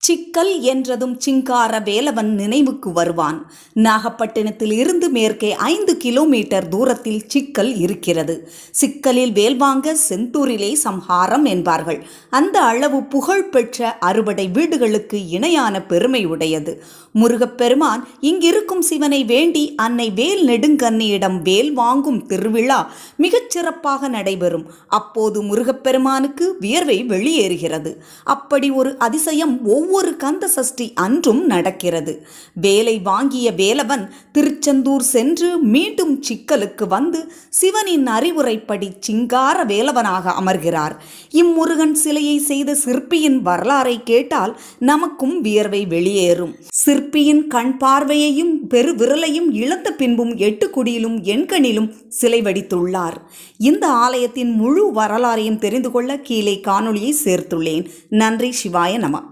சிக்கல் என்றதும் சிங்கார வேலவன் நினைவுக்கு வருவான். நாகப்பட்டினத்தில் இருந்து மேற்கே 5 கிலோமீட்டர் தூரத்தில் சிக்கல் இருக்கிறது. சிக்கலில் வேல்வாங்க செந்தூரிலே சம்ஹாரம் என்பார்கள். அந்த அளவு புகழ் பெற்ற அறுபடை வீடுகளுக்கு இணையான பெருமை உடையது. முருகப்பெருமான் இங்கிருக்கும் சிவனை வேண்டி அன்னை வேல் நெடுங்கண்ணியிடம் வேல் வாங்கும் திருவிழா மிகச் சிறப்பாக நடைபெறும். அப்போது முருகப்பெருமானுக்கு வியர்வை வெளியேறுகிறது. அப்படி ஒரு அதிசயம் ஒவ்வொரு கந்த சஷ்டி அன்றும் நடக்கிறது. வேலை வாங்கிய வேலவன் திருச்செந்தூர் சென்று மீண்டும் சிக்கலுக்கு வந்து சிவனின் அறிவுரைப்படி சிங்கார வேலவனாக அமர்கிறார். இம்முருகன் சிலையை செய்த சிற்பியின் வரலாறை கேட்டால் நமக்கும் வியர்வை வெளியேறும். சிற்பியின் கண் பார்வையையும் பெருவிரலையும் இழந்த பின்பும் 8 குடியிலும் எண்கணிலும் சிலை வடித்துள்ளார். இந்த ஆலயத்தின் முழு வரலாறையும் தெரிந்து கொள்ள கீழே காணொளியை சேர்த்துள்ளேன். நன்றி. சிவாய நம.